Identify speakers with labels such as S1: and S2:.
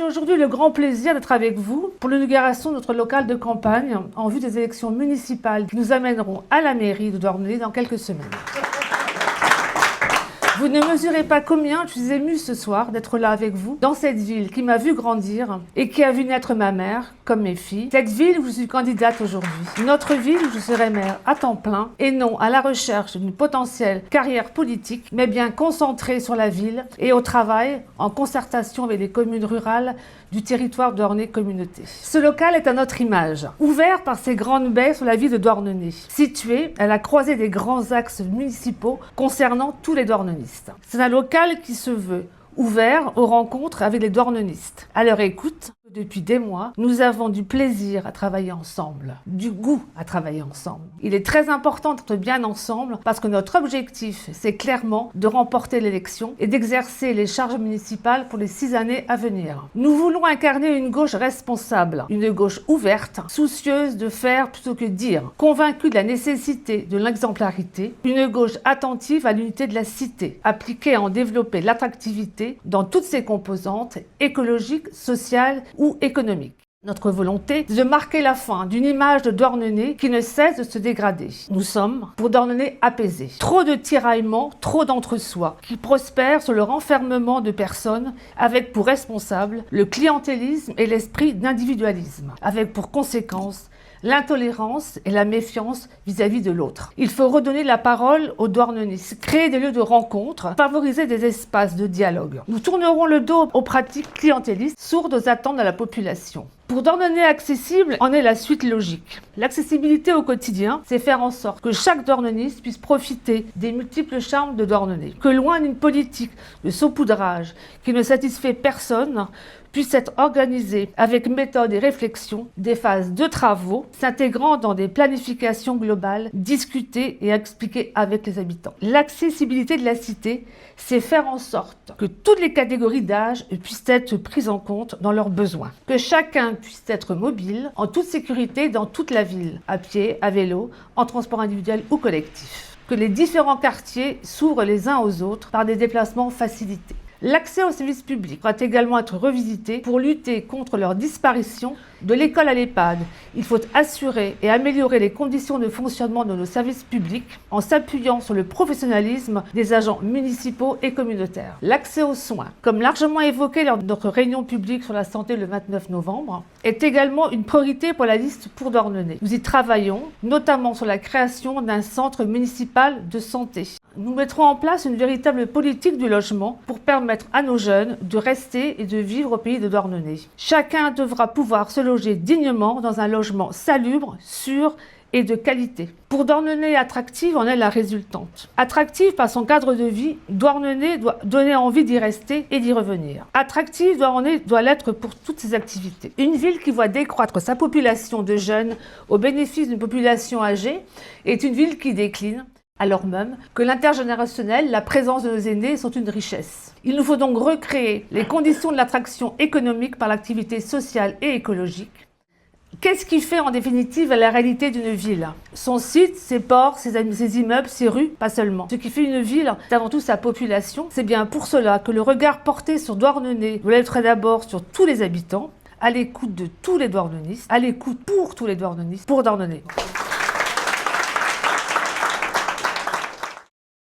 S1: aujourd'hui le grand plaisir d'être avec vous pour l'inauguration de notre local de campagne en vue des élections municipales qui nous amèneront à la mairie de Douarnenez dans quelques semaines. Vous ne mesurez pas combien je suis émue ce soir d'être là avec vous, dans cette ville qui m'a vu grandir et qui a vu naître ma mère, comme mes filles. Cette ville où je suis candidate aujourd'hui. Notre ville où je serai maire à temps plein et non à la recherche d'une potentielle carrière politique, mais bien concentrée sur la ville et au travail en concertation avec les communes rurales du territoire Douarnenez Communauté. Ce local est à notre image, ouvert par ses grandes baies sur la ville de Douarnenez, situé à la croisée des grands axes municipaux concernant tous les douarnenistes. C'est un local qui se veut ouvert aux rencontres avec les douarnenistes. À leur écoute, depuis des mois, nous avons du plaisir à travailler ensemble, du goût à travailler ensemble. Il est très important d'être bien ensemble parce que notre objectif, c'est clairement de remporter l'élection et d'exercer les charges municipales pour les 6 années à venir. Nous voulons incarner une gauche responsable, une gauche ouverte, soucieuse de faire plutôt que dire, convaincue de la nécessité de l'exemplarité, une gauche attentive à l'unité de la cité, appliquée à en développer l'attractivité dans toutes ses composantes écologiques, sociales ou économiques. Notre volonté est de marquer la fin d'une image de Douarnenez qui ne cesse de se dégrader. Nous sommes pour Douarnenez apaisé. Trop de tiraillements, trop d'entre-soi qui prospèrent sur le renfermement de personnes avec pour responsable le clientélisme et l'esprit d'individualisme, avec pour conséquence l'intolérance et la méfiance vis-à-vis de l'autre. Il faut redonner la parole aux Douarnenez, créer des lieux de rencontre, favoriser des espaces de dialogue. Nous tournerons le dos aux pratiques clientélistes, sourdes aux attentes de la population. Pour Douarnenez accessible, en est la suite logique. L'accessibilité au quotidien, c'est faire en sorte que chaque douarneniste puisse profiter des multiples charmes de Douarnenez. Que loin d'une politique de saupoudrage qui ne satisfait personne, puisse être organisée avec méthode et réflexion des phases de travaux s'intégrant dans des planifications globales, discutées et expliquées avec les habitants. L'accessibilité de la cité, c'est faire en sorte que toutes les catégories d'âge puissent être prises en compte dans leurs besoins. Que chacun puisse être mobile, en toute sécurité dans toute la ville, à pied, à vélo, en transport individuel ou collectif. Que les différents quartiers s'ouvrent les uns aux autres par des déplacements facilités. L'accès aux services publics doit également être revisité pour lutter contre leur disparition de l'école à l'EHPAD. Il faut assurer et améliorer les conditions de fonctionnement de nos services publics en s'appuyant sur le professionnalisme des agents municipaux et communautaires. L'accès aux soins, comme largement évoqué lors de notre réunion publique sur la santé le 29 novembre, est également une priorité pour la liste pour Douarnenez. Nous y travaillons, notamment sur la création d'un centre municipal de santé. Nous mettrons en place une véritable politique du logement pour permettre à nos jeunes de rester et de vivre au pays de Douarnenez. Chacun devra pouvoir se loger dignement dans un logement salubre, sûr et de qualité. Pour Douarnenez attractive en est la résultante. Attractive par son cadre de vie, Douarnenez doit donner envie d'y rester et d'y revenir. Attractive, Douarnenez doit l'être pour toutes ses activités. Une ville qui voit décroître sa population de jeunes au bénéfice d'une population âgée est une ville qui décline, alors même que l'intergénérationnel, la présence de nos aînés sont une richesse. Il nous faut donc recréer les conditions de l'attraction économique par l'activité sociale et écologique. Qu'est-ce qui fait en définitive la réalité d'une ville? Son site, ses ports, ses immeubles, ses rues, pas seulement. Ce qui fait une ville, c'est avant tout sa population. C'est bien pour cela que le regard porté sur Douarnenez doit être d'abord sur tous les habitants, à l'écoute de tous les douarnenistes, à l'écoute pour tous les douarnenistes, pour Douarnenez.